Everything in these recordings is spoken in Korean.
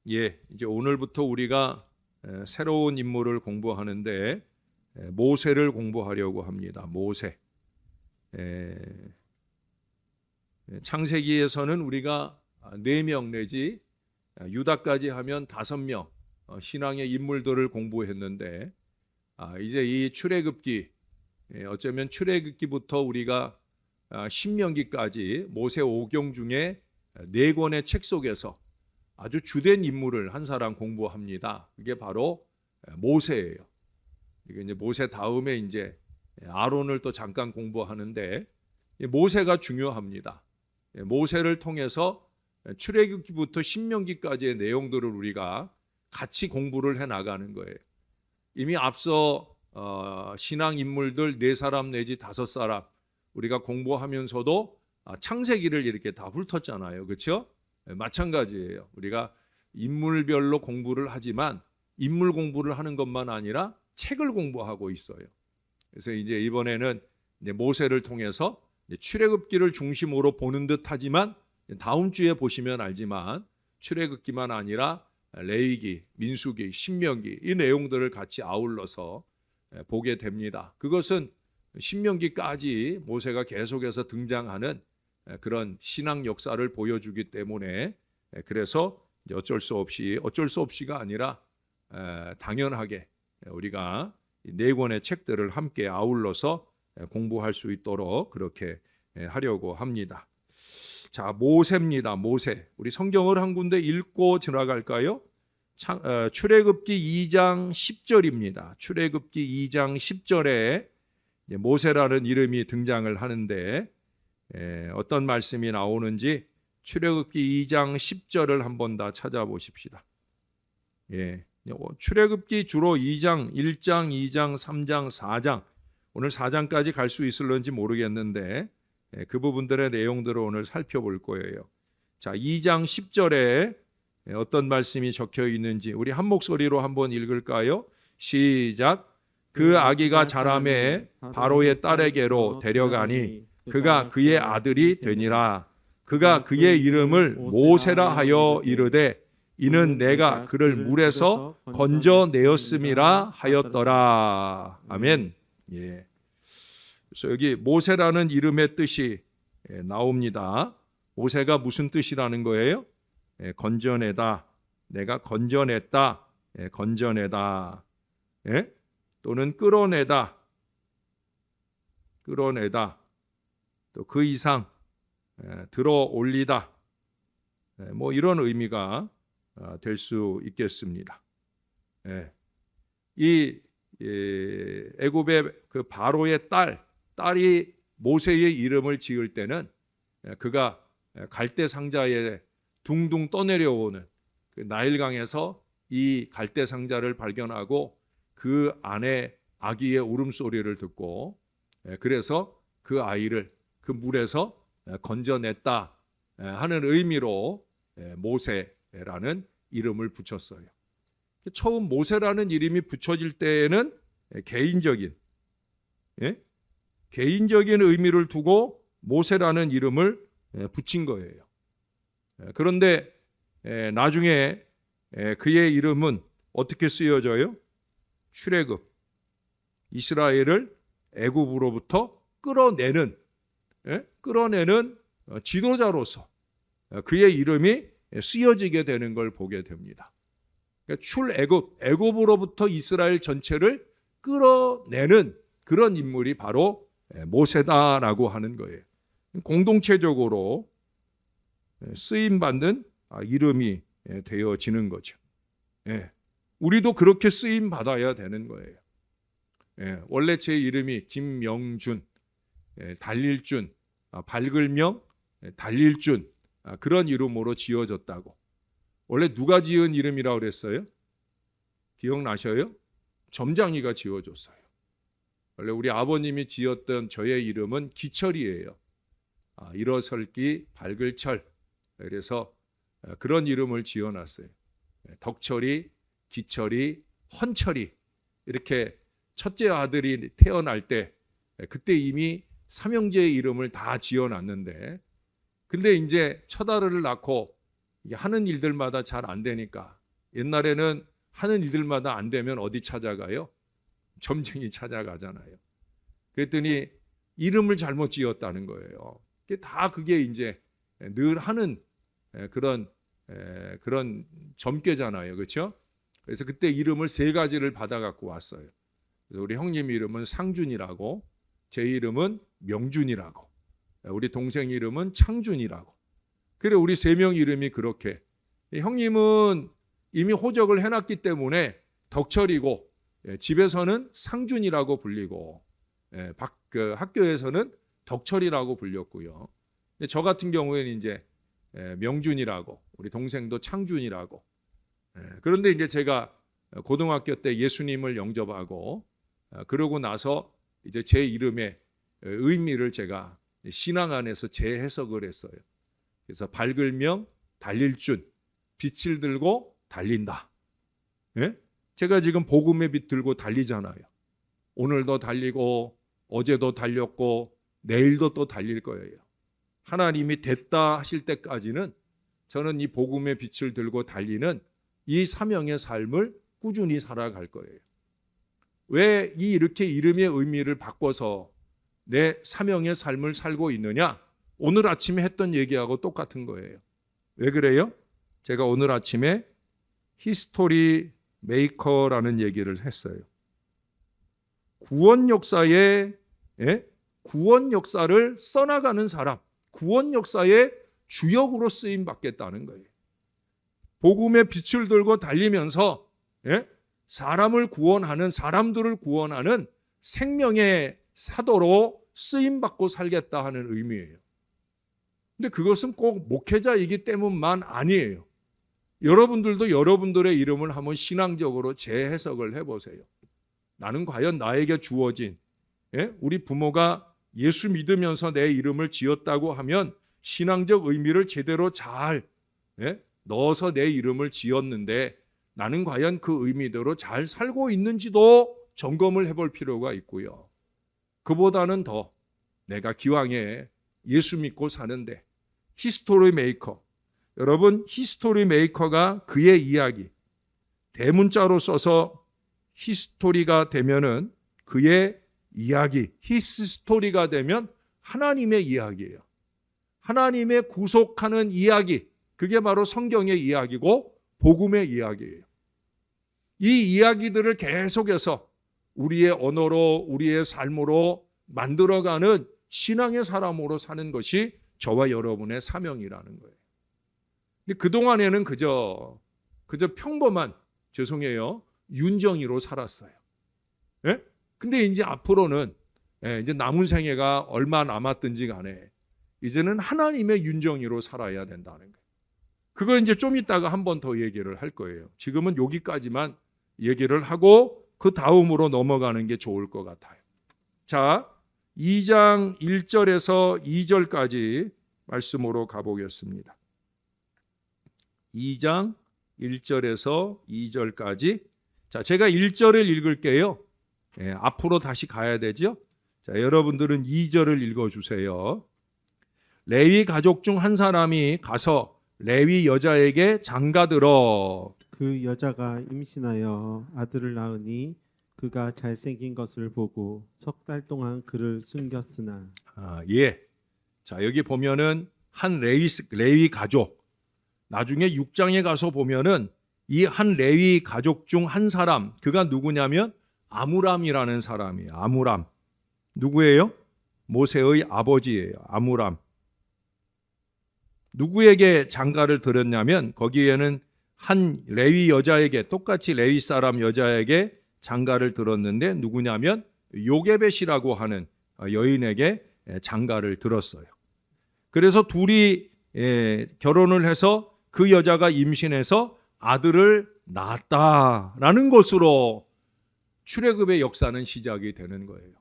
이제 오늘부터 우리가 새로운 인물을 공부하는데 모세를 공부하려고 합니다. 모세. 창세기에서는 우리가 4명 내지 유다까지 하면 5명 신앙의 인물들을 공부했는데 이제 이 출애굽기 어쩌면 출애굽기부터 우리가 신명기까지 모세 5경 중에 4권의 책 속에서 아주 주된 인물을 한 사람 공부합니다. 그게 바로 모세예요. 이게 이제 모세 다음에 이제 아론을 또 잠깐 공부하는데 모세가 중요합니다. 모세를 통해서 출애굽기부터 신명기까지의 내용들을 우리가 같이 공부를 해 나가는 거예요. 이미 앞서 신앙 인물들 4사람 내지 5사람 우리가 공부하면서도 창세기를 이렇게 다 훑었잖아요. 그렇죠? 마찬가지예요. 우리가 인물별로 공부를 하지만 인물 공부를 하는 것만 아니라 책을 공부하고 있어요. 그래서 이제 이번에는 모세를 통해서 출애굽기를 중심으로 보는 듯하지만 다음 주에 보시면 알지만 출애굽기만 아니라 레위기, 민수기, 신명기 이 내용들을 같이 아울러서 보게 됩니다. 그것은 신명기까지 모세가 계속해서 등장하는 그런 신앙 역사를 보여주기 때문에 그래서 어쩔 수 없이가 아니라 당연하게 우리가 4권의 책들을 함께 아울러서 공부할 수 있도록 그렇게 하려고 합니다. 자, 모세입니다. 모세. 우리 성경을 한 군데 읽고 지나갈까요? 출애굽기 2장 10절입니다. 출애굽기 2장 10절에 모세라는 이름이 등장을 하는데 어떤 말씀이 나오는지 출애굽기 2장 10절을 한번 다 찾아보십시다. 출애굽기 주로 2장, 1장, 2장, 3장, 4장 오늘 4장까지 갈 수 있을런지 모르겠는데 그 부분들의 내용들을 오늘 살펴볼 거예요. 자, 2장 10절에 어떤 말씀이 적혀 있는지 우리 한 목소리로 한번 읽을까요? 시작. 그 아기가 자라매 바로의 딸에게로 데려가니 그가 그의 아들이 되니라. 그가 그의 이름을 모세라 하여 이르되 이는 내가 그를 물에서 건져내었음이라 하였더라. 아멘. 그래서 여기 모세라는 이름의 뜻이 나옵니다. 모세가 무슨 뜻이라는 거예요? 건져내다. 내가 건져냈다. 건져내다. 또는 끌어내다. 끌어내다. 또 그 이상 들어 올리다. 뭐 이런 의미가 될 수 있겠습니다. 이 애굽의 그 바로의 딸이 모세의 이름을 지을 때는 그가 갈대 상자에 둥둥 떠내려오는 그 나일강에서 이 갈대 상자를 발견하고 그 안에 아기의 울음소리를 듣고 그래서 그 아이를 그 물에서 건져냈다 하는 의미로 모세라는 이름을 붙였어요. 처음 모세라는 이름이 붙여질 때에는 개인적인 의미를 두고 모세라는 이름을 붙인 거예요. 그런데 나중에 그의 이름은 어떻게 쓰여져요? 출애굽, 이스라엘을 애굽으로부터 끌어내는 지도자로서 그의 이름이 쓰여지게 되는 걸 보게 됩니다. 애굽으로부터 이스라엘 전체를 끌어내는 그런 인물이 바로 모세다라고 하는 거예요. 공동체적으로 쓰임받는 이름이 되어지는 거죠. 우리도 그렇게 쓰임 받아야 되는 거예요. 원래 제 이름이 김명준, 달릴준, 밝을명, 달릴준 그런 이름으로 지어졌다고. 원래 누가 지은 이름이라고 그랬어요? 기억나셔요? 점장이가 지어줬어요. 원래 우리 아버님이 지었던 저의 이름은 기철이에요. 일어설기 밝을 철. 그래서 그런 이름을 지어놨어요. 덕철이, 기철이, 헌철이 이렇게 첫째 아들이 태어날 때 그때 이미 삼형제의 이름을 다 지어놨는데 근데 이제 첫 아들을 낳고 이게 하는 일들마다 잘 안 되니까 옛날에는 하는 일들마다 안 되면 어디 찾아가요? 점쟁이 찾아가잖아요. 그랬더니 이름을 잘못 지었다는 거예요. 그게 이제 늘 하는 그런 점괘잖아요. 그렇죠? 그래서 그때 이름을 3가지를 받아 갖고 왔어요. 그래서 우리 형님 이름은 상준이라고, 제 이름은 명준이라고, 우리 동생 이름은 창준이라고. 그래 우리 3명 이름이 그렇게. 형님은 이미 호적을 해놨기 때문에 덕철이고, 집에서는 상준이라고 불리고, 학교에서는 덕철이라고 불렸고요. 근데 저 같은 경우에는 이제 명준이라고, 우리 동생도 창준이라고. 그런데 이제 제가 고등학교 때 예수님을 영접하고 그러고 나서 이제 제 이름의 의미를 제가 신앙 안에서 재해석을 했어요. 그래서 밝을 명 달릴 준, 빛을 들고 달린다. 예? 제가 지금 복음의 빛 들고 달리잖아요. 오늘도 달리고 어제도 달렸고 내일도 또 달릴 거예요. 하나님이 됐다 하실 때까지는 저는 이 복음의 빛을 들고 달리는 이 사명의 삶을 꾸준히 살아갈 거예요. 왜 이렇게 이름의 의미를 바꿔서 내 사명의 삶을 살고 있느냐? 오늘 아침에 했던 얘기하고 똑같은 거예요. 왜 그래요? 제가 오늘 아침에 히스토리 메이커라는 얘기를 했어요. 구원 역사에 구원 역사를 써나가는 사람, 구원 역사의 주역으로 쓰임 받겠다는 거예요. 복음의 빛을 들고 달리면서 사람을 구원하는, 사람들을 구원하는 생명의 사도로 쓰임 받고 살겠다 하는 의미예요. 근데 그것은 꼭 목회자이기 때문만 아니에요. 여러분들도 여러분들의 이름을 한번 신앙적으로 재해석을 해보세요. 나는 과연 나에게 주어진, 우리 부모가 예수 믿으면서 내 이름을 지었다고 하면 신앙적 의미를 제대로 잘 넣어서 내 이름을 지었는데 나는 과연 그 의미대로 잘 살고 있는지도 점검을 해볼 필요가 있고요. 그보다는 더 내가 기왕에 예수 믿고 사는데 히스토리 메이커, 여러분 히스토리 메이커가 그의 이야기 대문자로 써서 히스토리가 되면은 그의 이야기, 히스 스토리가 되면 하나님의 이야기예요. 하나님의 구속하는 이야기, 그게 바로 성경의 이야기고 복음의 이야기예요. 이 이야기들을 계속해서 우리의 언어로, 우리의 삶으로 만들어가는 신앙의 사람으로 사는 것이 저와 여러분의 사명이라는 거예요. 근데 그동안에는 그저 평범한, 죄송해요, 윤정이로 살았어요. 근데 이제 앞으로는 이제 남은 생애가 얼마 남았든지 간에 이제는 하나님의 윤정이로 살아야 된다는 거예요. 그거 이제 좀 이따가 한 번 더 얘기를 할 거예요. 지금은 여기까지만 얘기를 하고 그 다음으로 넘어가는 게 좋을 것 같아요. 자, 2장 1절에서 2절까지 말씀으로 가보겠습니다. 2장 1절에서 2절까지. 자, 제가 1절을 읽을게요. 앞으로 다시 가야 되죠. 자, 여러분들은 2절을 읽어주세요. 레위 가족 중 한 사람이 가서 레위 여자에게 장가들어 그 여자가 임신하여 아들을 낳으니 그가 잘생긴 것을 보고 석 달 동안 그를 숨겼으나. 예. 자, 여기 보면은 한 레위 가족, 나중에 6장에 가서 보면은 이 한 레위 가족 중 한 사람, 그가 누구냐면 아므람이라는 사람이에요. 아므람. 누구예요? 모세의 아버지예요. 아므람. 누구에게 장가를 들었냐면 거기에는 한 레위 여자에게, 똑같이 레위 사람 여자에게 장가를 들었는데 누구냐면 요게벳이라고 하는 여인에게 장가를 들었어요. 그래서 둘이 결혼을 해서 그 여자가 임신해서 아들을 낳았다라는 것으로 출애굽의 역사는 시작이 되는 거예요.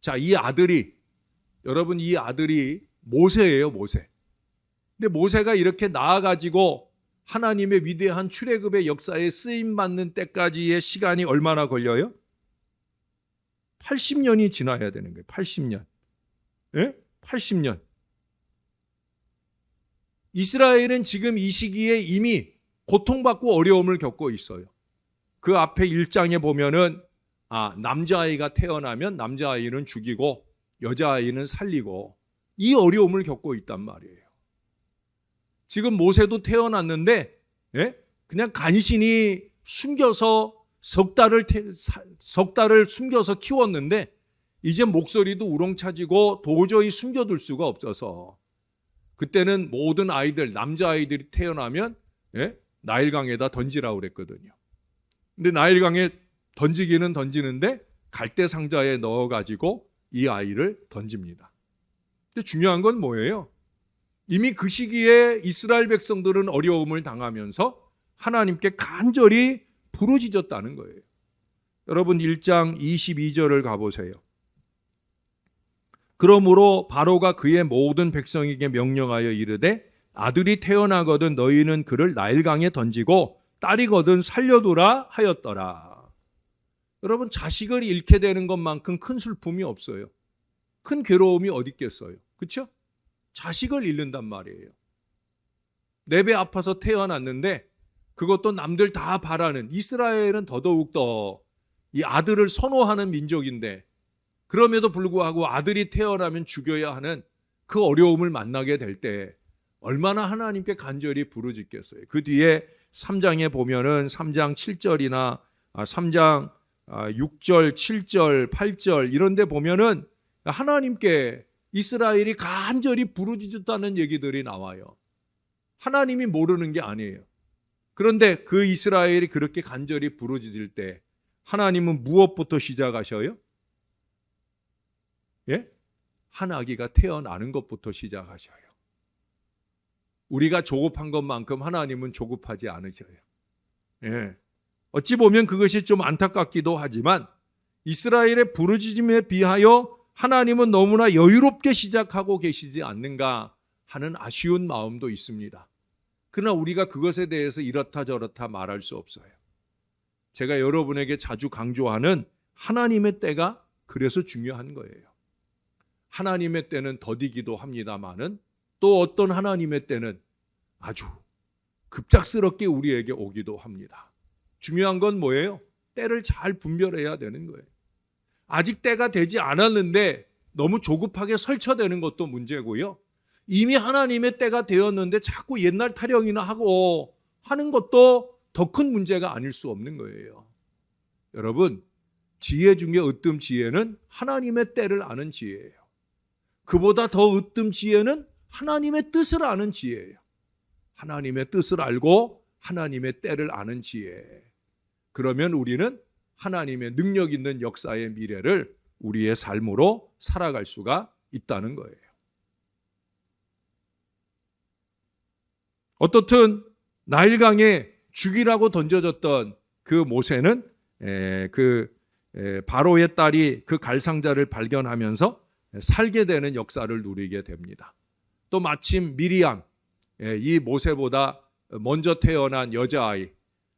자, 이 아들이, 여러분 이 아들이 모세예요, 모세. 근데 모세가 이렇게 나아가지고 하나님의 위대한 출애굽의 역사에 쓰임받는 때까지의 시간이 얼마나 걸려요? 80년이 지나야 되는 거예요. 80년. 80년. 이스라엘은 지금 이 시기에 이미 고통받고 어려움을 겪고 있어요. 그 앞에 1장에 보면은 남자아이가 태어나면 남자아이는 죽이고 여자아이는 살리고 이 어려움을 겪고 있단 말이에요. 지금 모세도 태어났는데 그냥 간신히 숨겨서 석 달을 숨겨서 키웠는데 이제 목소리도 우렁차지고 도저히 숨겨둘 수가 없어서 그때는 모든 아이들, 남자아이들이 태어나면 나일강에다 던지라고 그랬거든요. 근데 나일강에 던지기는 던지는데 갈대 상자에 넣어가지고 이 아이를 던집니다. 근데 중요한 건 뭐예요? 이미 그 시기에 이스라엘 백성들은 어려움을 당하면서 하나님께 간절히 부르짖었다는 거예요. 여러분 1장 22절을 가보세요. 그러므로 바로가 그의 모든 백성에게 명령하여 이르되 아들이 태어나거든 너희는 그를 나일강에 던지고 딸이거든 살려두라 하였더라. 여러분 자식을 잃게 되는 것만큼 큰 슬픔이 없어요. 큰 괴로움이 어디 있겠어요. 그렇죠? 자식을 잃는단 말이에요. 내 배 아파서 태어났는데 그것도 남들 다 바라는, 이스라엘은 더더욱더 이 아들을 선호하는 민족인데 그럼에도 불구하고 아들이 태어나면 죽여야 하는 그 어려움을 만나게 될 때 얼마나 하나님께 간절히 부르짖겠어요. 그 뒤에 3장에 보면은 3장 7절이나 3장 6절, 7절, 8절 이런 데 보면은 하나님께 이스라엘이 간절히 부르짖었다는 얘기들이 나와요. 하나님이 모르는 게 아니에요. 그런데 그 이스라엘이 그렇게 간절히 부르짖을 때 하나님은 무엇부터 시작하셔요? 한 아기가 태어나는 것부터 시작하셔요. 우리가 조급한 것만큼 하나님은 조급하지 않으셔요. 어찌 보면 그것이 좀 안타깝기도 하지만 이스라엘의 부르짖음에 비하여 하나님은 너무나 여유롭게 시작하고 계시지 않는가 하는 아쉬운 마음도 있습니다. 그러나 우리가 그것에 대해서 이렇다 저렇다 말할 수 없어요. 제가 여러분에게 자주 강조하는 하나님의 때가 그래서 중요한 거예요. 하나님의 때는 더디기도 합니다마는 또 어떤 하나님의 때는 아주 급작스럽게 우리에게 오기도 합니다. 중요한 건 뭐예요? 때를 잘 분별해야 되는 거예요. 아직 때가 되지 않았는데 너무 조급하게 설쳐대는 것도 문제고요. 이미 하나님의 때가 되었는데 자꾸 옛날 타령이나 하고 하는 것도 더 큰 문제가 아닐 수 없는 거예요. 여러분, 지혜 중에 으뜸 지혜는 하나님의 때를 아는 지혜예요. 그보다 더 으뜸 지혜는 하나님의 뜻을 아는 지혜예요. 하나님의 뜻을 알고 하나님의 때를 아는 지혜. 그러면 우리는 하나님의 능력 있는 역사의 미래를 우리의 삶으로 살아갈 수가 있다는 거예요. 어떻든 나일강에 죽이라고 던져졌던 그 모세는 바로의 딸이 그 갈상자를 발견하면서 살게 되는 역사를 누리게 됩니다. 또 마침 미리암, 이 모세보다 먼저 태어난 여자아이,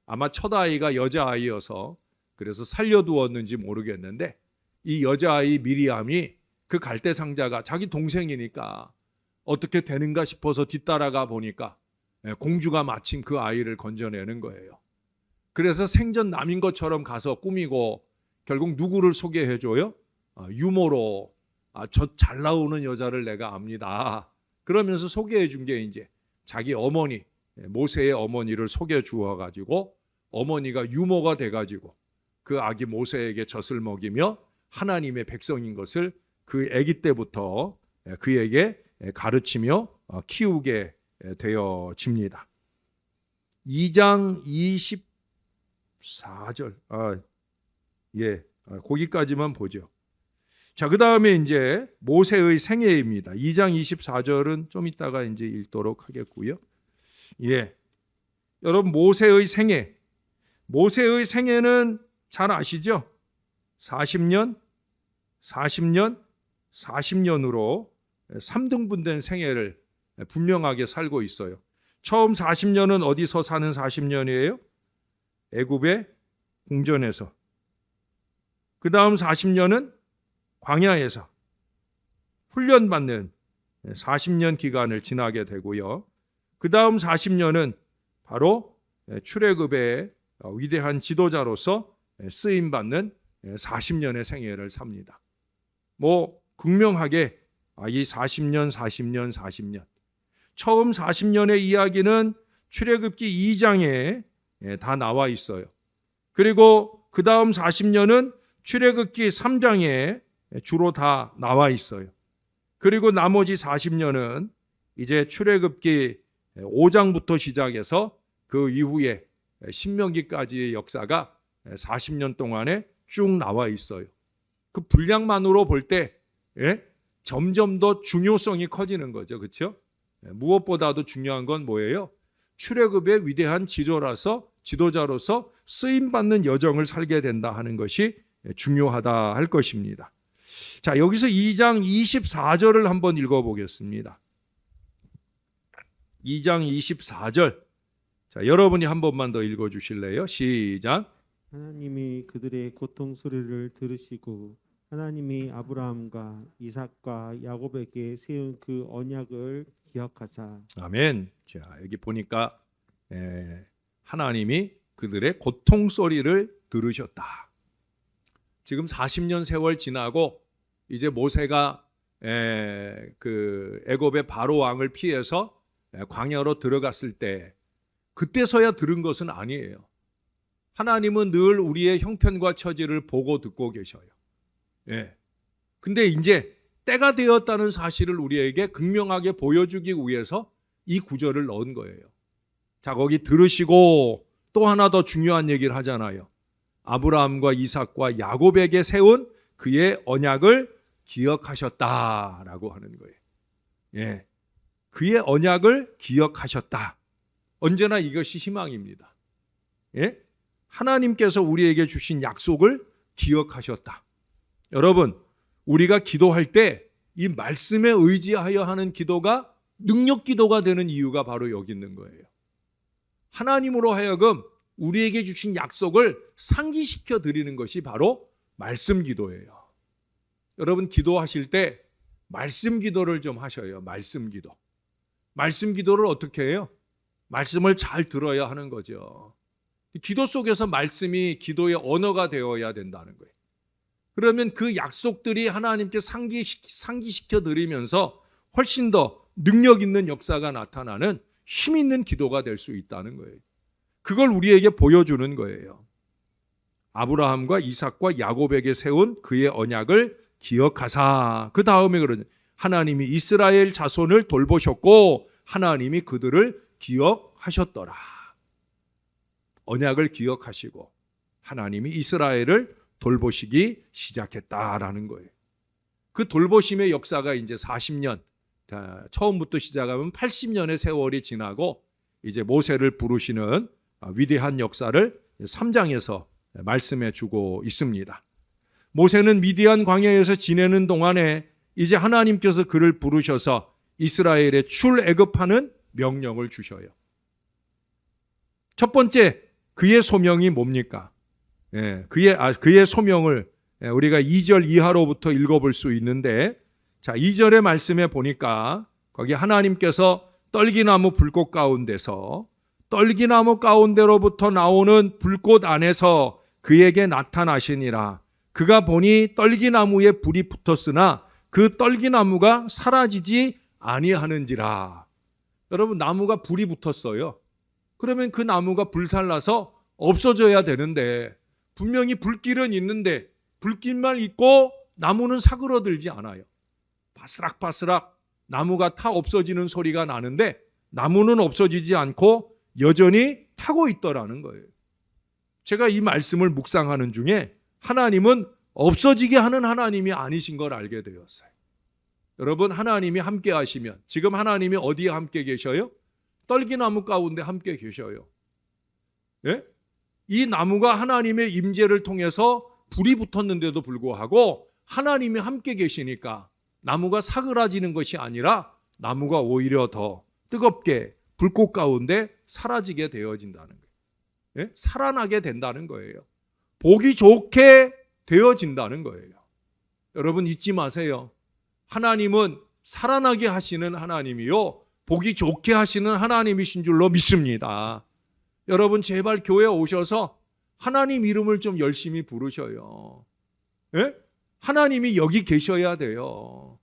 아마 첫 아이가 여자아이여서 그래서 살려두었는지 모르겠는데 이 여자아이 미리암이 그 갈대 상자가 자기 동생이니까 어떻게 되는가 싶어서 뒤따라가 보니까 공주가 마침 그 아이를 건져내는 거예요. 그래서 생전남인 것처럼 가서 꾸미고 결국 누구를 소개해줘요? 유모로 저 잘 나오는 여자를 내가 압니다. 그러면서 소개해 준 게 이제 자기 어머니, 모세의 어머니를 소개해 주어가지고 어머니가 유모가 돼가지고 그 아기 모세에게 젖을 먹이며 하나님의 백성인 것을 그 아기 때부터 그에게 가르치며 키우게 되어집니다. 2장 24절 거기까지만 보죠. 자, 그 다음에 이제 모세의 생애입니다. 2장 24절은 좀 이따가 이제 읽도록 하겠고요. 여러분 모세의 생애. 모세의 생애는 잘 아시죠? 40년, 40년으로 3등분된 생애를 분명하게 살고 있어요. 처음 40년은 어디서 사는 40년이에요? 애굽의 궁전에서. 그 다음 40년은 광야에서 훈련받는 40년 기간을 지나게 되고요. 그 다음 40년은 바로 출애굽의 위대한 지도자로서 쓰임받는 40년의 생애를 삽니다. 뭐 극명하게 이 40년 처음 40년의 이야기는 출애굽기 2장에 다 나와 있어요. 그리고 그 다음 40년은 출애굽기 3장에 주로 다 나와 있어요. 그리고 나머지 40년은 이제 출애굽기 5장부터 시작해서 그 이후에 신명기까지의 역사가 40년 동안에 쭉 나와 있어요. 그 분량만으로 볼 때 점점 더 중요성이 커지는 거죠. 그렇죠? 무엇보다도 중요한 건 뭐예요? 출애굽의 위대한 지도자로서 쓰임받는 여정을 살게 된다 하는 것이 중요하다 할 것입니다. 자, 여기서 2장 24절을 한번 읽어보겠습니다. 2장 24절. 자, 여러분이 한 번만 더 읽어주실래요? 시작. 하나님이 그들의 고통 소리를 들으시고 하나님이 아브라함과 이삭과 야곱에게 세운 그 언약을 기억하사. 아멘. 자, 여기 보니까 하나님이 그들의 고통 소리를 들으셨다. 지금 40년 세월 지나고 이제 모세가 그 애굽의 바로 왕을 피해서 광야로 들어갔을 때 그때서야 들은 것은 아니에요. 하나님은 늘 우리의 형편과 처지를 보고 듣고 계셔요. 근데 이제 때가 되었다는 사실을 우리에게 극명하게 보여주기 위해서 이 구절을 넣은 거예요. 자, 거기 들으시고 또 하나 더 중요한 얘기를 하잖아요. 아브라함과 이삭과 야곱에게 세운 그의 언약을 기억하셨다라고 하는 거예요. 그의 언약을 기억하셨다. 언제나 이것이 희망입니다. 하나님께서 우리에게 주신 약속을 기억하셨다. 여러분, 우리가 기도할 때 이 말씀에 의지하여 하는 기도가 능력 기도가 되는 이유가 바로 여기 있는 거예요. 하나님으로 하여금 우리에게 주신 약속을 상기시켜 드리는 것이 바로 말씀 기도예요. 여러분, 기도하실 때 말씀 기도를 좀 하셔요. 말씀 기도. 말씀 기도를 어떻게 해요? 말씀을 잘 들어야 하는 거죠. 기도 속에서 말씀이 기도의 언어가 되어야 된다는 거예요. 그러면 그 약속들이 하나님께 상기시켜 드리면서 훨씬 더 능력 있는 역사가 나타나는 힘 있는 기도가 될 수 있다는 거예요. 그걸 우리에게 보여주는 거예요. 아브라함과 이삭과 야곱에게 세운 그의 언약을 기억하사. 그 다음에 그러죠. 하나님이 이스라엘 자손을 돌보셨고 하나님이 그들을 기억하셨더라. 언약을 기억하시고 하나님이 이스라엘을 돌보시기 시작했다라는 거예요. 그 돌보심의 역사가 이제 40년, 처음부터 시작하면 80년의 세월이 지나고 이제 모세를 부르시는 위대한 역사를 3장에서 말씀해 주고 있습니다. 모세는 미디안 광야에서 지내는 동안에 이제 하나님께서 그를 부르셔서 이스라엘의 출애굽하는 명령을 주셔요. 첫 번째, 그의 소명이 뭡니까? 그의 소명을 우리가 2절 이하로부터 읽어볼 수 있는데, 자, 2절의 말씀에 보니까 거기 하나님께서 떨기나무 불꽃 가운데서 떨기나무 가운데로부터 나오는 불꽃 안에서 그에게 나타나시니라. 그가 보니 떨기나무에 불이 붙었으나 그 떨기나무가 사라지지 아니하는지라. 여러분, 나무가 불이 붙었어요. 그러면 그 나무가 불살라서 없어져야 되는데 분명히 불길은 있는데 불길만 있고 나무는 사그러들지 않아요. 바스락바스락 나무가 타 없어지는 소리가 나는데 나무는 없어지지 않고 여전히 타고 있더라는 거예요. 제가 이 말씀을 묵상하는 중에 하나님은 없어지게 하는 하나님이 아니신 걸 알게 되었어요. 여러분, 하나님이 함께 하시면, 지금 하나님이 어디에 함께 계셔요? 떨기나무 가운데 함께 계셔요. 이 나무가 하나님의 임재를 통해서 불이 붙었는데도 불구하고 하나님이 함께 계시니까 나무가 사그라지는 것이 아니라 나무가 오히려 더 뜨겁게 불꽃 가운데 사라지게 되어진다는 거예요. 살아나게 된다는 거예요. 보기 좋게 되어진다는 거예요. 여러분, 잊지 마세요. 하나님은 살아나게 하시는 하나님이요, 보기 좋게 하시는 하나님이신 줄로 믿습니다. 여러분 제발 교회 오셔서 하나님 이름을 좀 열심히 부르셔요. 예? 하나님이 여기 계셔야 돼요.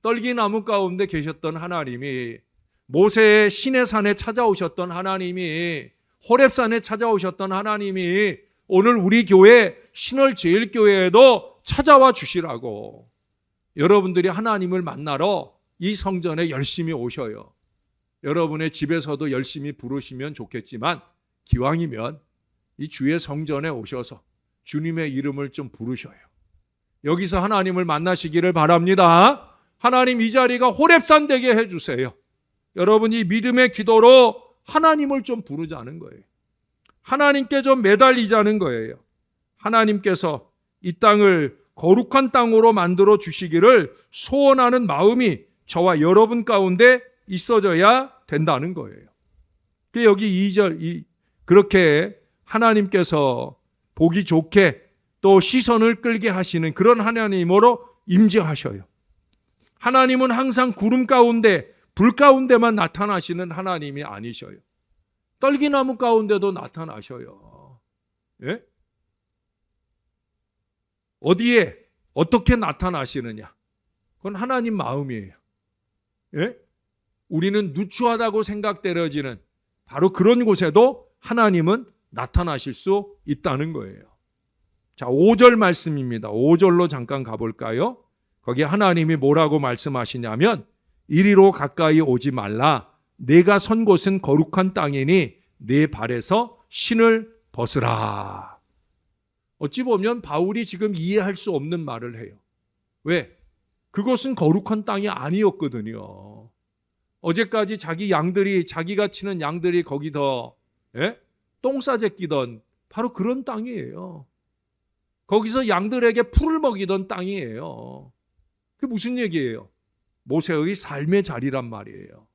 떨기나무 가운데 계셨던 하나님이, 모세의 시내산에 찾아오셨던 하나님이, 호렙산에 찾아오셨던 하나님이 오늘 우리 교회 신월제일교회에도 찾아와 주시라고. 여러분들이 하나님을 만나러 이 성전에 열심히 오셔요. 여러분의 집에서도 열심히 부르시면 좋겠지만 기왕이면 이 주의 성전에 오셔서 주님의 이름을 좀 부르셔요. 여기서 하나님을 만나시기를 바랍니다. 하나님 이 자리가 호렙산 되게 해주세요. 여러분 이 믿음의 기도로 하나님을 좀 부르자는 거예요. 하나님께 좀 매달리자는 거예요. 하나님께서 이 땅을 거룩한 땅으로 만들어 주시기를 소원하는 마음이 저와 여러분 가운데 있어져야 된다는 거예요. 여기 2절 그렇게 하나님께서 보기 좋게 또 시선을 끌게 하시는 그런 하나님으로 임재하셔요. 하나님은 항상 구름 가운데 불 가운데만 나타나시는 하나님이 아니셔요. 떨기나무 가운데도 나타나셔요. 예? 어디에 어떻게 나타나시느냐? 그건 하나님 마음이에요. 예? 우리는 누추하다고 생각되어지는 바로 그런 곳에도 하나님은 나타나실 수 있다는 거예요. 자, 5절 말씀입니다. 5절로 잠깐 가볼까요? 거기 하나님이 뭐라고 말씀하시냐면 이리로 가까이 오지 말라. 내가 선 곳은 거룩한 땅이니 내 발에서 신을 벗으라. 어찌 보면 바울이 지금 이해할 수 없는 말을 해요. 왜? 그것은 거룩한 땅이 아니었거든요. 어제까지 자기가 치는 양들이 거기서 똥싸제 끼던 바로 그런 땅이에요. 거기서 양들에게 풀을 먹이던 땅이에요. 그게 무슨 얘기예요? 모세의 삶의 자리란 말이에요.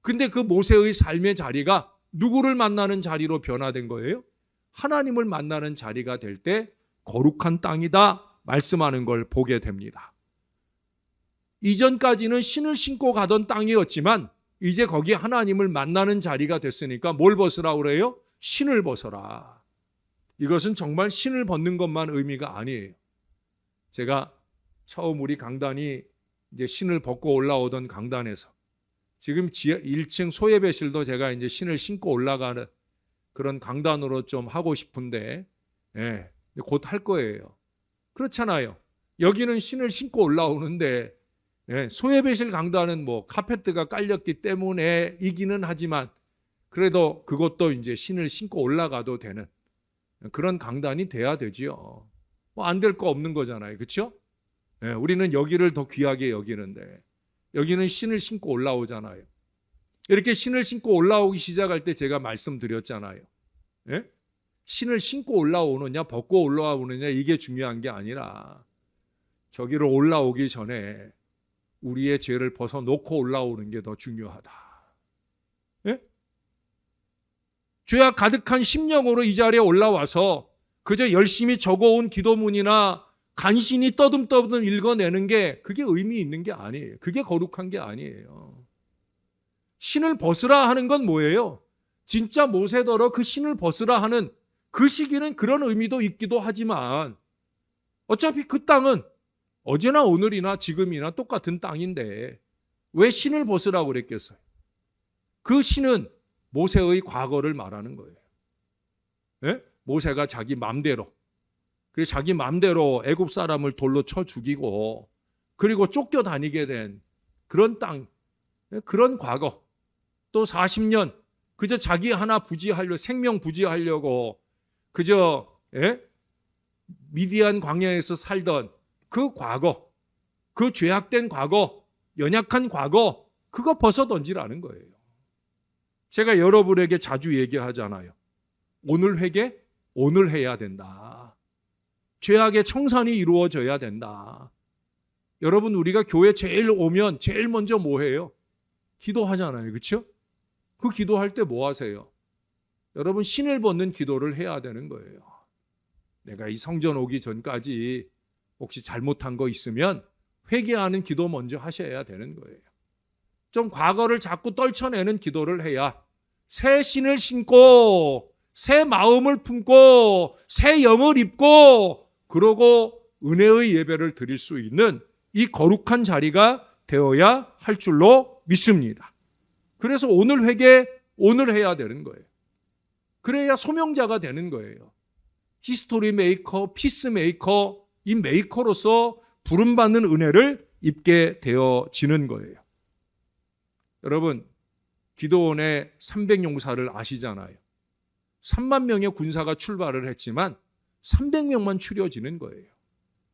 근데 그 모세의 삶의 자리가 누구를 만나는 자리로 변화된 거예요? 하나님을 만나는 자리가 될 때 거룩한 땅이다 말씀하는 걸 보게 됩니다. 이전까지는 신을 신고 가던 땅이었지만 이제 거기 하나님을 만나는 자리가 됐으니까 뭘 벗으라 그래요? 신을 벗어라. 이것은 정말 신을 벗는 것만 의미가 아니에요. 제가 처음 우리 강단이 이제 신을 벗고 올라오던 강단에서 지금 1층 소예배실도 제가 이제 신을 신고 올라가는 그런 강단으로 좀 하고 싶은데 곧 할 거예요. 그렇잖아요. 여기는 신을 신고 올라오는데 소예배실 강단은 뭐 카페트가 깔렸기 때문에 이기는 하지만 그래도 그것도 이제 신을 신고 올라가도 되는 그런 강단이 돼야 되지요. 뭐 안 될 거 없는 거잖아요. 그렇죠? 우리는 여기를 더 귀하게 여기는데 여기는 신을 신고 올라오잖아요. 이렇게 신을 신고 올라오기 시작할 때 제가 말씀드렸잖아요. 신을 신고 올라오느냐 벗고 올라오느냐 이게 중요한 게 아니라 저기로 올라오기 전에 우리의 죄를 벗어놓고 올라오는 게 더 중요하다. 죄악 가득한 심령으로 이 자리에 올라와서 그저 열심히 적어온 기도문이나 간신히 떠듬떠듬 읽어내는 게 그게 의미 있는 게 아니에요. 그게 거룩한 게 아니에요. 신을 벗으라 하는 건 뭐예요? 진짜 모세더러 그 신을 벗으라 하는 그 시기는 그런 의미도 있기도 하지만 어차피 그 땅은 어제나 오늘이나 지금이나 똑같은 땅인데 왜 신을 벗으라고 그랬겠어요? 그 신은 모세의 과거를 말하는 거예요. 모세가 자기 맘대로 자기 맘대로 애굽 사람을 돌로 쳐 죽이고 그리고 쫓겨다니게 된 그런 땅, 그런 과거. 또 40년 그저 자기 하나 부지하려고 생명 부지하려고 그저 미디안 광야에서 살던 그 과거, 그 죄악된 과거, 연약한 과거 그거 벗어 던지라는 거예요. 제가 여러분에게 자주 얘기하잖아요. 오늘 회개, 오늘 해야 된다. 죄악의 청산이 이루어져야 된다. 여러분 우리가 교회 제일 오면 제일 먼저 뭐 해요? 기도하잖아요. 그렇죠? 그 기도할 때 뭐 하세요? 여러분 신을 벗는 기도를 해야 되는 거예요. 내가 이 성전 오기 전까지 혹시 잘못한 거 있으면 회개하는 기도 먼저 하셔야 되는 거예요. 좀 과거를 자꾸 떨쳐내는 기도를 해야 새 신을 신고 새 마음을 품고 새 영을 입고 그러고 은혜의 예배를 드릴 수 있는 이 거룩한 자리가 되어야 할 줄로 믿습니다. 그래서 오늘 회개 오늘 해야 되는 거예요. 그래야 소명자가 되는 거예요. 히스토리 메이커, 피스 메이커, 이 메이커로서 부름받는 은혜를 입게 되어지는 거예요. 여러분, 기도원의 300용사를 아시잖아요. 3만 명의 군사가 출발을 했지만 300명만 추려지는 거예요.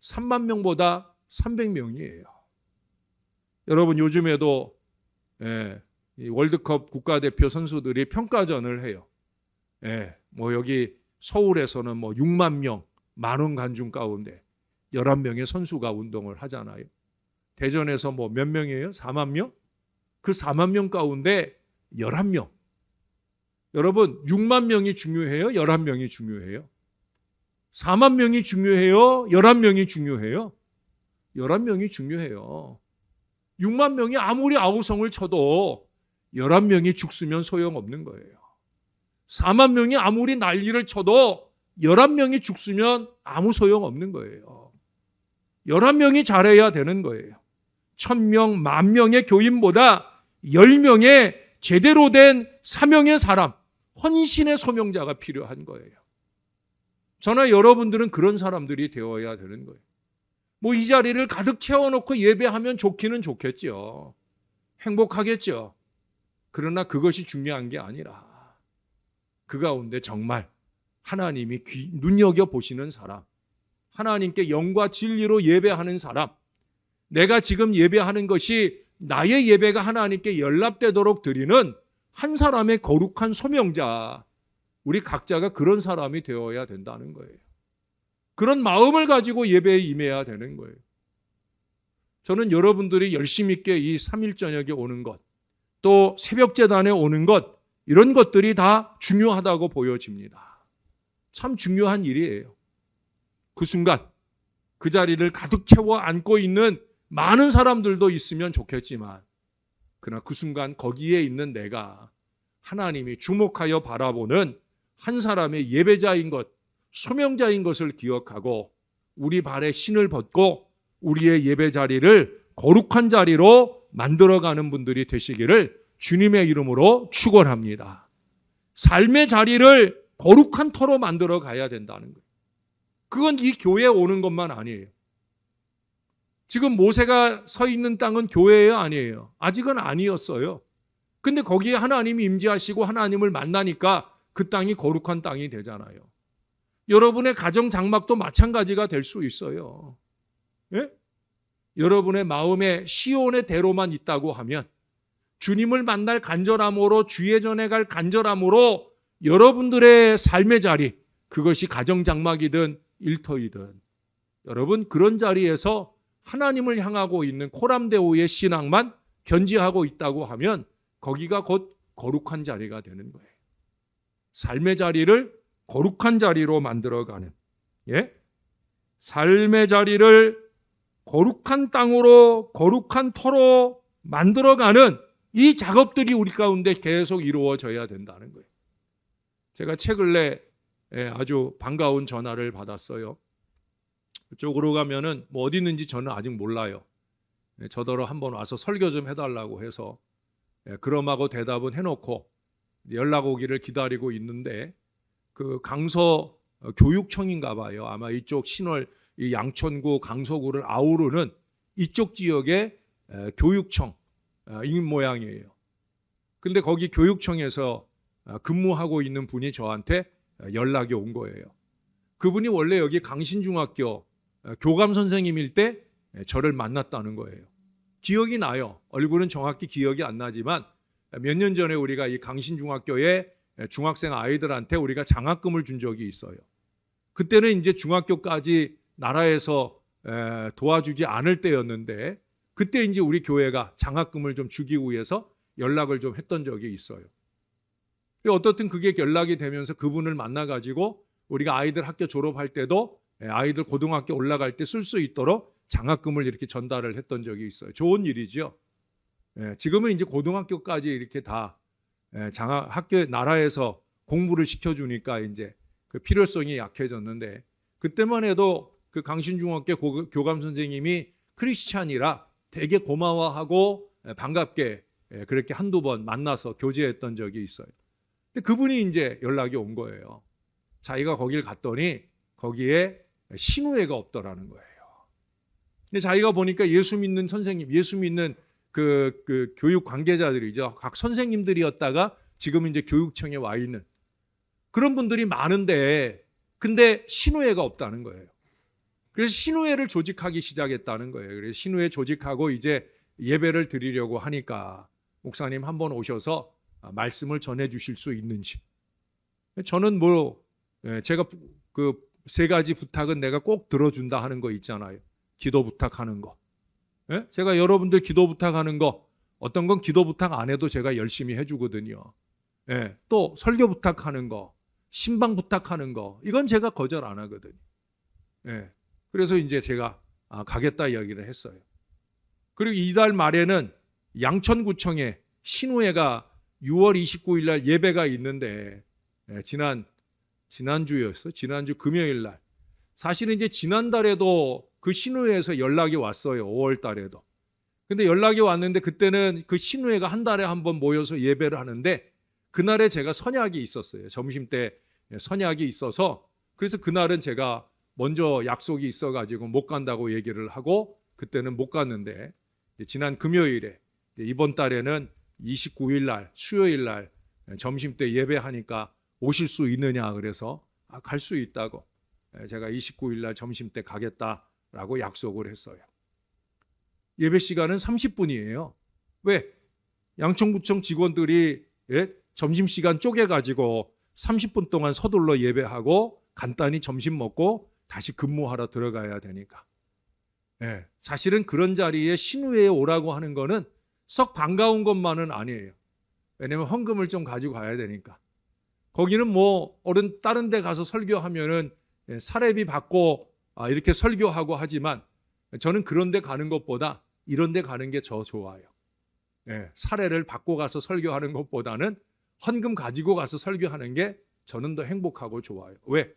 3만 명보다 300명이에요. 여러분, 요즘에도 이 월드컵 국가대표 선수들이 평가전을 해요. 뭐 여기 서울에서는 뭐 6만 명, 만원 관중 가운데 11명의 선수가 운동을 하잖아요. 대전에서 뭐 몇 명이에요? 4만 명? 그 4만 명 가운데 11명. 여러분, 6만 명이 중요해요? 11명이 중요해요? 4만 명이 중요해요? 11명이 중요해요? 11명이 중요해요. 6만 명이 아무리 아우성을 쳐도 11명이 죽으면 소용없는 거예요. 4만 명이 아무리 난리를 쳐도 11명이 죽으면 아무 소용없는 거예요. 11명이 잘해야 되는 거예요. 1000명, 10,000명의 교인보다 10명의 제대로 된 사명의 사람, 헌신의 소명자가 필요한 거예요. 저나 여러분들은 그런 사람들이 되어야 되는 거예요. 뭐 이 자리를 가득 채워놓고 예배하면 좋기는 좋겠죠. 행복하겠죠. 그러나 그것이 중요한 게 아니라 그 가운데 정말 하나님이 눈여겨보시는 사람, 하나님께 영과 진리로 예배하는 사람, 내가 지금 예배하는 것이 나의 예배가 하나님께 연락되도록 드리는 한 사람의 거룩한 소명자, 우리 각자가 그런 사람이 되어야 된다는 거예요. 그런 마음을 가지고 예배에 임해야 되는 거예요. 저는 여러분들이 열심 있게 이 3일 저녁에 오는 것, 또 새벽 제단에 오는 것, 이런 것들이 다 중요하다고 보여집니다. 참 중요한 일이에요. 그 순간 그 자리를 가득 채워 안고 있는 많은 사람들도 있으면 좋겠지만, 그러나 그 순간 거기에 있는 내가 하나님이 주목하여 바라보는 한 사람의 예배자인 것, 소명자인 것을 기억하고 우리 발에 신을 벗고 우리의 예배 자리를 거룩한 자리로 만들어가는 분들이 되시기를 주님의 이름으로 축원합니다. 삶의 자리를 거룩한 터로 만들어 가야 된다는 거예요. 그건 이 교회에 오는 것만 아니에요. 지금 모세가 서 있는 땅은 교회예요, 아니에요? 아직은 아니었어요. 근데 거기에 하나님이 임재하시고 하나님을 만나니까 그 땅이 거룩한 땅이 되잖아요. 여러분의 가정 장막도 마찬가지가 될 수 있어요. 예? 여러분의 마음에 시온의 대로만 있다고 하면 주님을 만날 간절함으로, 주의 전에 갈 간절함으로 여러분들의 삶의 자리, 그것이 가정 장막이든 일터이든, 여러분 그런 자리에서 하나님을 향하고 있는 코람데오의 신앙만 견지하고 있다고 하면 거기가 곧 거룩한 자리가 되는 거예요. 삶의 자리를 거룩한 자리로 만들어가는, 삶의 자리를 거룩한 땅으로, 거룩한 터로 만들어가는 이 작업들이 우리 가운데 계속 이루어져야 된다는 거예요. 제가 최근 내 아주 반가운 전화를 받았어요. 그쪽으로 가면은 뭐 어디 있는지 저는 아직 몰라요. 저더러 한번 와서 설교 좀 해달라고 해서 그럼하고 대답은 해놓고 연락 오기를 기다리고 있는데, 그 강서 교육청인가 봐요. 아마 이쪽 신월 이 양천구 강서구를 아우르는 이쪽 지역의 교육청인 모양이에요. 근데 거기 교육청에서 근무하고 있는 분이 저한테 연락이 온 거예요. 그분이 원래 여기 강신중학교 교감 선생님일 때 저를 만났다는 거예요. 기억이 나요. 얼굴은 정확히 기억이 안 나지만 몇 년 전에 우리가 이 강신중학교에 중학생 아이들한테 우리가 장학금을 준 적이 있어요. 그때는 이제 중학교까지 나라에서 도와주지 않을 때였는데, 그때 이제 우리 교회가 장학금을 좀 주기 위해서 연락을 좀 했던 적이 있어요. 어떻든 그게 연락이 되면서 그분을 만나가지고 우리가 아이들 학교 졸업할 때도 아이들 고등학교 올라갈 때 쓸 수 있도록 장학금을 이렇게 전달을 했던 적이 있어요. 좋은 일이죠. 지금은 이제 고등학교까지 이렇게 다 학교 나라에서 공부를 시켜주니까 이제 그 필요성이 약해졌는데, 그때만 해도 그 강신중학교 교감 선생님이 크리스찬이라 되게 고마워하고 반갑게 그렇게 한두 번 만나서 교제했던 적이 있어요. 근데 그분이 이제 연락이 온 거예요. 자기가 거길 갔더니 거기에 신우회가 없더라는 거예요. 근데 자기가 보니까 예수 믿는 선생님, 예수 믿는 그 교육 관계자들이죠. 각 선생님들이었다가 지금 이제 교육청에 와 있는 그런 분들이 많은데, 근데 신우회가 없다는 거예요. 그래서 신우회를 조직하기 시작했다는 거예요. 그래서 신우회 조직하고 이제 예배를 드리려고 하니까 목사님 한번 오셔서 말씀을 전해 주실 수 있는지. 저는 제가 그 세 가지 부탁은 내가 꼭 들어준다 하는 거 있잖아요. 기도 부탁하는 거. 제가 여러분들 기도 부탁하는 거, 어떤 건 기도 부탁 안 해도 제가 열심히 해주거든요. 또 설교 부탁하는 거, 신방 부탁하는 거, 이건 제가 거절 안 하거든요. 그래서 이제 제가 가겠다 이야기를 했어요. 그리고 이달 말에는 양천구청에 신우회가 6월 29일 날 예배가 있는데, 지난주 금요일 날, 사실은 이제 지난달에도 그 신우회에서 연락이 왔어요. 5월 달에도. 근데 연락이 왔는데 그때는 그 신우회가 한 달에 한 번 모여서 예배를 하는데, 그날에 제가 선약이 있었어요. 점심 때 선약이 있어서, 그래서 그날은 제가 먼저 약속이 있어가지고 못 간다고 얘기를 하고 그때는 못 갔는데, 지난 금요일에 이번 달에는 29일 날 수요일 날 점심 때 예배하니까 오실 수 있느냐 그래서 갈 수 있다고 제가 29일 날 점심 때 가겠다라고 약속을 했어요. 예배 시간은 30분이에요. 왜? 양천구청 직원들이 점심시간 쪼개가지고 30분 동안 서둘러 예배하고 간단히 점심 먹고 다시 근무하러 들어가야 되니까. 사실은 그런 자리에 신우회에 오라고 하는 거는 썩 반가운 것만은 아니에요. 왜냐면 헌금을 좀 가지고 가야 되니까. 거기는 다른 데 가서 설교하면은 사례비 받고 이렇게 설교하고 하지만, 저는 그런 데 가는 것보다 이런 데 가는 게 더 좋아요. 사례를 받고 가서 설교하는 것보다는 헌금 가지고 가서 설교하는 게 저는 더 행복하고 좋아요. 왜?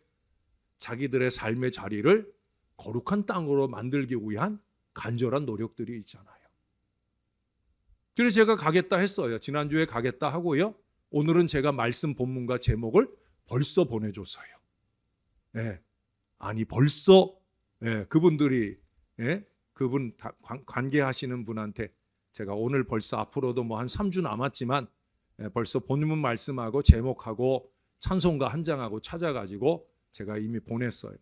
자기들의 삶의 자리를 거룩한 땅으로 만들기 위한 간절한 노력들이 있잖아요. 그래서 제가 가겠다 했어요. 지난주에 가겠다 하고요. 오늘은 제가 말씀 본문과 제목을 벌써 보내줬어요. 아니 벌써 그분들이 그분 관계하시는 분한테 제가 오늘 벌써 앞으로도 한 3주 남았지만 벌써 본문 말씀하고 제목하고 찬송가 한 장하고 찾아가지고 제가 이미 보냈어요.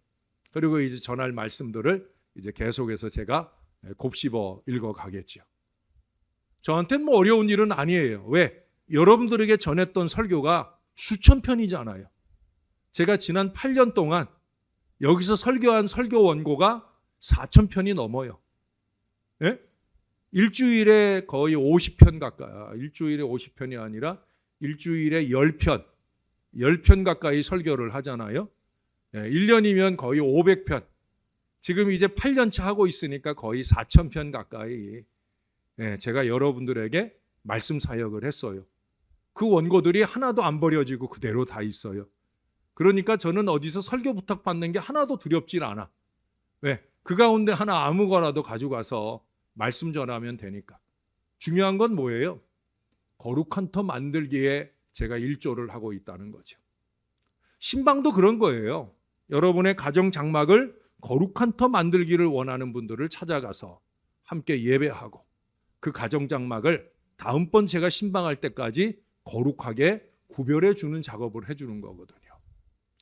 그리고 이제 전할 말씀들을 이제 계속해서 제가 곱씹어 읽어가겠죠. 저한테는 어려운 일은 아니에요. 왜? 여러분들에게 전했던 설교가 수천 편이잖아요. 제가 지난 8년 동안 여기서 설교한 설교 원고가 4,000편이 넘어요. 일주일에 거의 50편 가까이, 일주일에 50편이 아니라 일주일에 10편 가까이 설교를 하잖아요. 1년이면 거의 500편. 지금 이제 8년차 하고 있으니까 거의 4,000편 가까이 제가 여러분들에게 말씀 사역을 했어요. 그 원고들이 하나도 안 버려지고 그대로 다 있어요. 그러니까 저는 어디서 설교 부탁받는 게 하나도 두렵질 않아. 왜? 그 가운데 하나 아무거나도 가져가서 말씀 전하면 되니까. 중요한 건 뭐예요? 거룩한 터 만들기에 제가 일조를 하고 있다는 거죠. 신방도 그런 거예요. 여러분의 가정 장막을 거룩한 터 만들기를 원하는 분들을 찾아가서 함께 예배하고 그 가정 장막을 다음번 제가 신방할 때까지 거룩하게 구별해 주는 작업을 해주는 거거든요.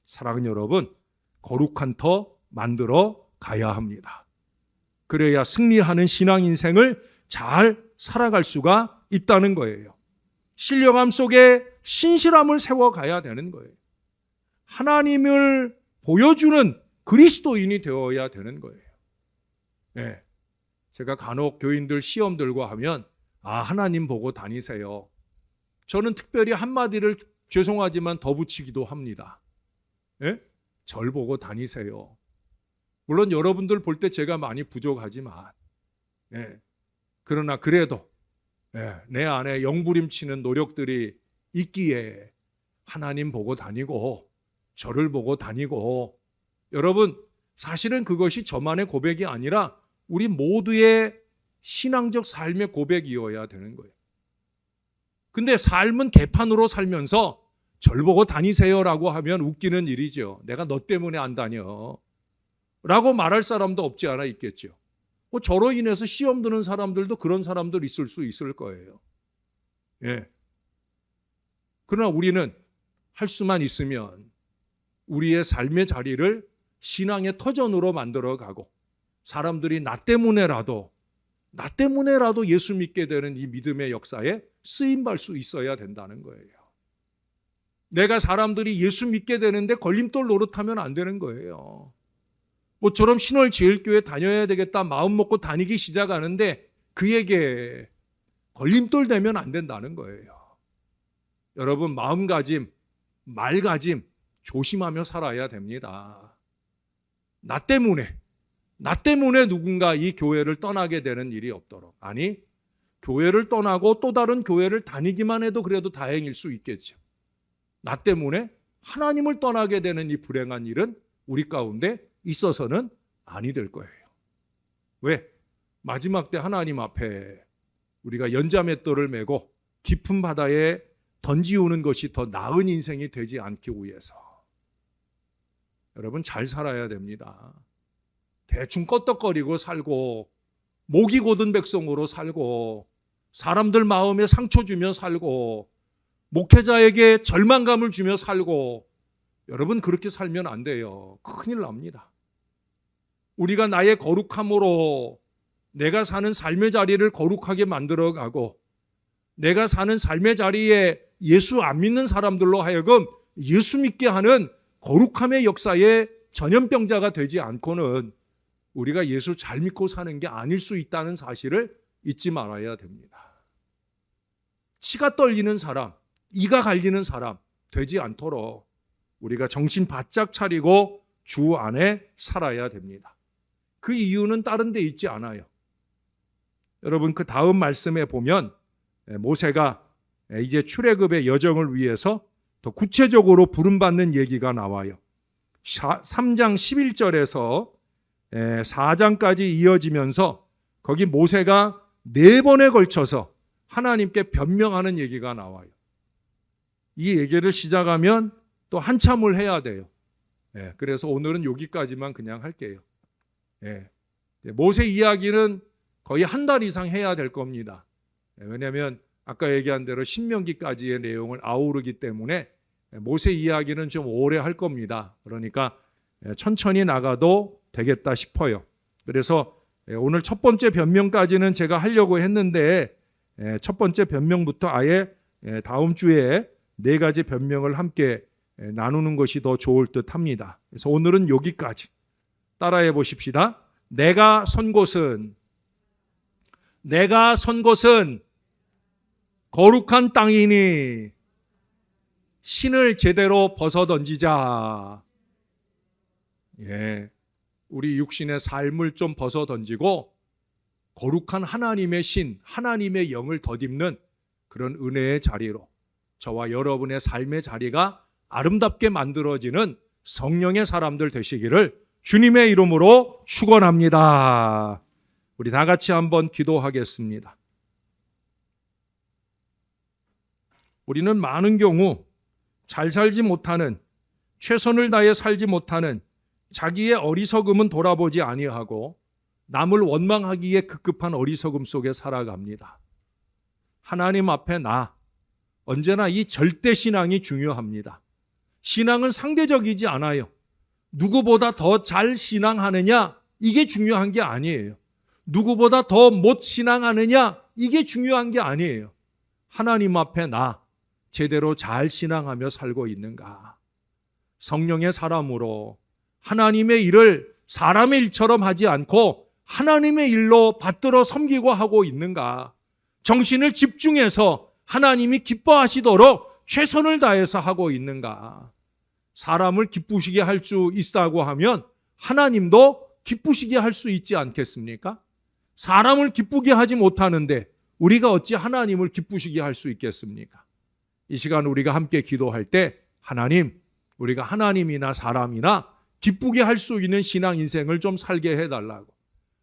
사랑하는 여러분, 거룩한 터 만들어 가야 합니다. 그래야 승리하는 신앙 인생을 잘 살아갈 수가 있다는 거예요. 신령함 속에 신실함을 세워가야 되는 거예요. 하나님을 보여주는 그리스도인이 되어야 되는 거예요. 제가 간혹 교인들 시험 들고 하면 하나님 보고 다니세요. 저는 특별히 한마디를 죄송하지만 더 붙이기도 합니다. 절 보고 다니세요. 물론 여러분들 볼 때 제가 많이 부족하지만 그러나 그래도 내 안에 영부림치는 노력들이 있기에 하나님 보고 다니고 저를 보고 다니고, 여러분 사실은 그것이 저만의 고백이 아니라 우리 모두의 신앙적 삶의 고백이어야 되는 거예요. 근데 삶은 개판으로 살면서 절 보고 다니세요라고 하면 웃기는 일이죠. 내가 너 때문에 안 다녀 라고 말할 사람도 없지 않아 있겠죠. 저로 인해서 시험 드는 사람들도 그런 사람들 있을 수 있을 거예요. 그러나 우리는 할 수만 있으면 우리의 삶의 자리를 신앙의 터전으로 만들어가고, 사람들이 나 때문에라도 예수 믿게 되는 이 믿음의 역사에 쓰임받을 수 있어야 된다는 거예요. 내가 사람들이 예수 믿게 되는데 걸림돌 노릇하면 안 되는 거예요. 모처럼 신월제일교회 다녀야 되겠다 마음 먹고 다니기 시작하는데 그에게 걸림돌 되면 안 된다는 거예요. 여러분 마음가짐, 말가짐 조심하며 살아야 됩니다. 나 때문에 누군가 이 교회를 떠나게 되는 일이 없도록. 아니, 교회를 떠나고 또 다른 교회를 다니기만 해도 그래도 다행일 수 있겠죠. 나 때문에 하나님을 떠나게 되는 이 불행한 일은 우리 가운데 있어서는 아니 될 거예요. 왜? 마지막 때 하나님 앞에 우리가 연자맷돌을 메고 깊은 바다에 던지우는 것이 더 나은 인생이 되지 않기 위해서 여러분 잘 살아야 됩니다. 대충 껐덕거리고 살고 목이 곧은 백성으로 살고 사람들 마음에 상처 주며 살고 목회자에게 절망감을 주며 살고, 여러분 그렇게 살면 안 돼요. 큰일 납니다. 우리가 나의 거룩함으로 내가 사는 삶의 자리를 거룩하게 만들어가고, 내가 사는 삶의 자리에 예수 안 믿는 사람들로 하여금 예수 믿게 하는 거룩함의 역사에 전염병자가 되지 않고는 우리가 예수 잘 믿고 사는 게 아닐 수 있다는 사실을 잊지 말아야 됩니다. 치가 떨리는 사람, 이가 갈리는 사람 되지 않도록 우리가 정신 바짝 차리고 주 안에 살아야 됩니다. 그 이유는 다른 데 있지 않아요. 여러분 그 다음 말씀에 보면 모세가 이제 출애굽의 여정을 위해서 더 구체적으로 부름받는 얘기가 나와요. 3장 11절에서 4장까지 이어지면서 거기 모세가 4번에 걸쳐서 하나님께 변명하는 얘기가 나와요. 이 얘기를 시작하면 또 한참을 해야 돼요. 그래서 오늘은 여기까지만 그냥 할게요. 모세 이야기는 거의 한 달 이상 해야 될 겁니다. 왜냐하면 아까 얘기한 대로 신명기까지의 내용을 아우르기 때문에 모세 이야기는 좀 오래 할 겁니다. 그러니까 천천히 나가도 되겠다 싶어요. 그래서 오늘 첫 번째 변명까지는 제가 하려고 했는데 첫 번째 변명부터 아예 다음 주에 4가지 변명을 함께 나누는 것이 더 좋을 듯 합니다. 그래서 오늘은 여기까지 따라해 보십시다. 내가 선 곳은 거룩한 땅이니 신을 제대로 벗어던지자. 우리 육신의 삶을 좀 벗어던지고 거룩한 하나님의 신, 하나님의 영을 덧입는 그런 은혜의 자리로 저와 여러분의 삶의 자리가 아름답게 만들어지는 성령의 사람들 되시기를 주님의 이름으로 축원합니다. 우리 다 같이 한번 기도하겠습니다. 우리는 많은 경우 잘 살지 못하는, 최선을 다해 살지 못하는 자기의 어리석음은 돌아보지 아니하고 남을 원망하기에 급급한 어리석음 속에 살아갑니다. 하나님 앞에 언제나 이 절대 신앙이 중요합니다. 신앙은 상대적이지 않아요. 누구보다 더 잘 신앙하느냐 이게 중요한 게 아니에요. 누구보다 더 못 신앙하느냐 이게 중요한 게 아니에요. 하나님 앞에 제대로 잘 신앙하며 살고 있는가? 성령의 사람으로 하나님의 일을 사람의 일처럼 하지 않고 하나님의 일로 받들어 섬기고 하고 있는가? 정신을 집중해서 하나님이 기뻐하시도록 최선을 다해서 하고 있는가? 사람을 기쁘시게 할 수 있다고 하면 하나님도 기쁘시게 할 수 있지 않겠습니까? 사람을 기쁘게 하지 못하는데 우리가 어찌 하나님을 기쁘시게 할 수 있겠습니까? 이 시간 우리가 함께 기도할 때 하나님, 우리가 하나님이나 사람이나 기쁘게 할 수 있는 신앙 인생을 좀 살게 해달라고,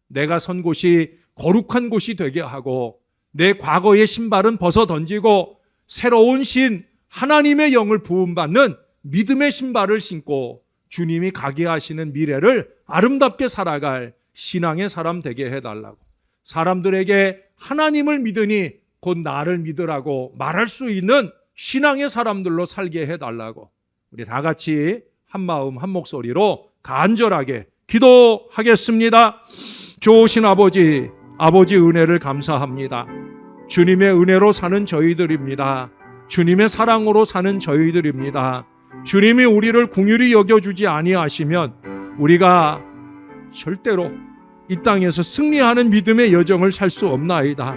내가 선 곳이 거룩한 곳이 되게 하고 내 과거의 신발은 벗어 던지고 새로운 신 하나님의 영을 부음받는 믿음의 신발을 신고 주님이 가게 하시는 미래를 아름답게 살아갈 신앙의 사람 되게 해달라고, 사람들에게 하나님을 믿으니 곧 나를 믿으라고 말할 수 있는 신앙의 사람들로 살게 해달라고, 우리 다 같이 한 마음 한 목소리로 간절하게 기도하겠습니다. 좋으신 아버지, 아버지 은혜를 감사합니다. 주님의 은혜로 사는 저희들입니다. 주님의 사랑으로 사는 저희들입니다. 주님이 우리를 긍휼히 여겨주지 아니하시면 우리가 절대로 이 땅에서 승리하는 믿음의 여정을 살 수 없나이다.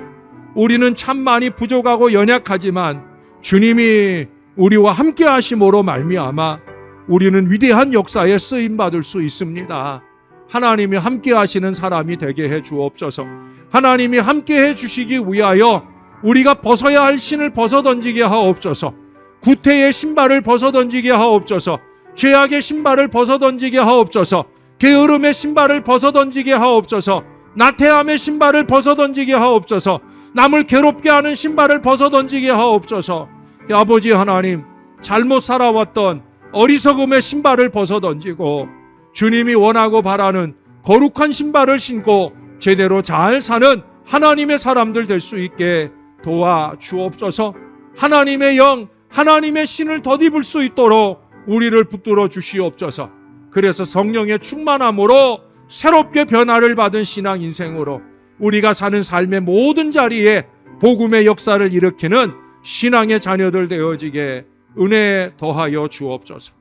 우리는 참 많이 부족하고 연약하지만 주님이 우리와 함께 하심으로 말미암아 우리는 위대한 역사에 쓰임받을 수 있습니다. 하나님이 함께 하시는 사람이 되게 해 주옵소서. 하나님이 함께 해 주시기 위하여 우리가 벗어야 할 신을 벗어 던지게 하옵소서. 구태의 신발을 벗어 던지게 하옵소서. 죄악의 신발을 벗어 던지게 하옵소서. 게으름의 신발을 벗어 던지게 하옵소서. 나태함의 신발을 벗어 던지게 하옵소서. 남을 괴롭게 하는 신발을 벗어 던지게 하옵소서. 아버지 하나님, 잘못 살아왔던 어리석음의 신발을 벗어 던지고 주님이 원하고 바라는 거룩한 신발을 신고 제대로 잘 사는 하나님의 사람들 될 수 있게 도와 주옵소서. 하나님의 영, 하나님의 신을 덧입을 수 있도록 우리를 붙들어 주시옵소서. 그래서 성령의 충만함으로 새롭게 변화를 받은 신앙 인생으로 우리가 사는 삶의 모든 자리에 복음의 역사를 일으키는 신앙의 자녀들 되어지게 은혜 더하여 주옵소서.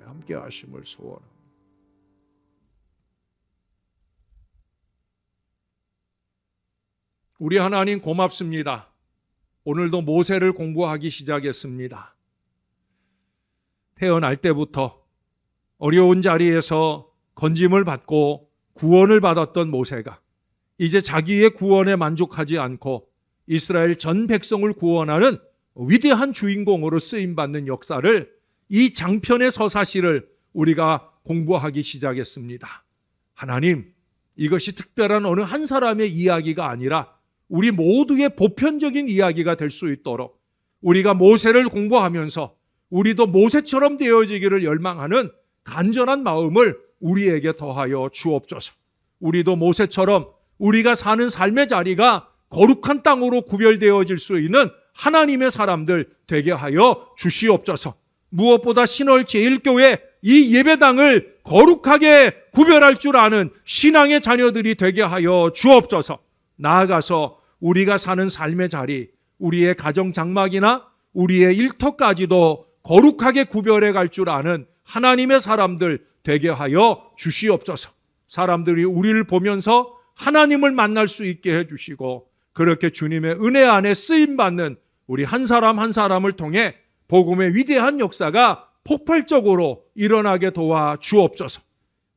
함께 하심을 소원합니다. 우리 하나님 고맙습니다. 오늘도 모세를 공부하기 시작했습니다. 태어날 때부터 어려운 자리에서 건짐을 받고 구원을 받았던 모세가 이제 자기의 구원에 만족하지 않고 이스라엘 전 백성을 구원하는 위대한 주인공으로 쓰임받는 역사를, 이 장편의 서사시를 우리가 공부하기 시작했습니다. 하나님, 이것이 특별한 어느 한 사람의 이야기가 아니라 우리 모두의 보편적인 이야기가 될 수 있도록 우리가 모세를 공부하면서 우리도 모세처럼 되어지기를 열망하는 간절한 마음을 우리에게 더하여 주옵소서. 우리도 모세처럼 우리가 사는 삶의 자리가 거룩한 땅으로 구별되어질 수 있는 하나님의 사람들 되게 하여 주시옵소서. 무엇보다 신월 제1교회 이 예배당을 거룩하게 구별할 줄 아는 신앙의 자녀들이 되게 하여 주옵소서. 나아가서 우리가 사는 삶의 자리, 우리의 가정 장막이나 우리의 일터까지도 거룩하게 구별해 갈 줄 아는 하나님의 사람들 되게 하여 주시옵소서. 사람들이 우리를 보면서 하나님을 만날 수 있게 해주시고 그렇게 주님의 은혜 안에 쓰임받는 우리 한 사람 한 사람을 통해 복음의 위대한 역사가 폭발적으로 일어나게 도와 주옵소서.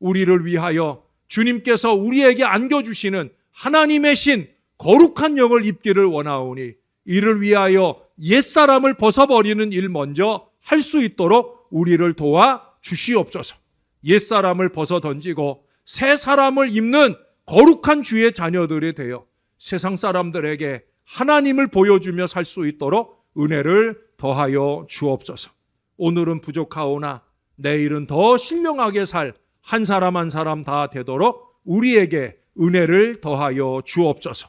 우리를 위하여 주님께서 우리에게 안겨주시는 하나님의 신 거룩한 영을 입기를 원하오니 이를 위하여 옛사람을 벗어버리는 일 먼저 할 수 있도록 우리를 도와 주시옵소서. 옛사람을 벗어 던지고 새 사람을 입는 거룩한 주의 자녀들이 되어 세상 사람들에게 하나님을 보여주며 살 수 있도록 은혜를 더하여 주옵소서. 오늘은 부족하오나 내일은 더 신령하게 살 한 사람 한 사람 다 되도록 우리에게 은혜를 더하여 주옵소서.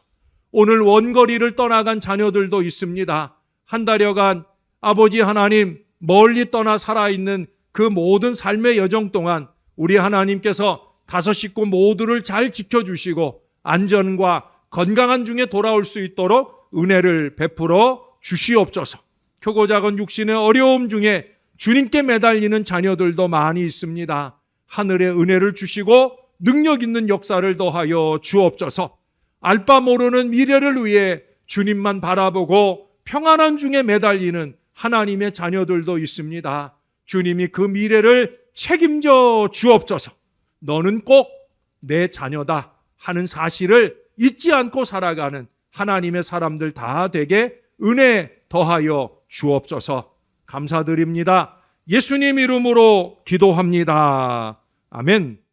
오늘 원거리를 떠나간 자녀들도 있습니다. 한 달여간 아버지 하나님 멀리 떠나 살아있는 그 모든 삶의 여정 동안 우리 하나님께서 다섯 식구 모두를 잘 지켜주시고 안전과 건강한 중에 돌아올 수 있도록 은혜를 베풀어 주시옵소서. 크고 작은 육신의 어려움 중에 주님께 매달리는 자녀들도 많이 있습니다. 하늘의 은혜를 주시고 능력 있는 역사를 더하여 주옵소서. 알 바 모르는 미래를 위해 주님만 바라보고 평안한 중에 매달리는 하나님의 자녀들도 있습니다. 주님이 그 미래를 책임져 주옵소서. 너는 꼭 내 자녀다 하는 사실을 잊지 않고 살아가는 하나님의 사람들 다 되게 은혜 더하여 주옵소서. 감사드립니다. 예수님 이름으로 기도합니다. 아멘.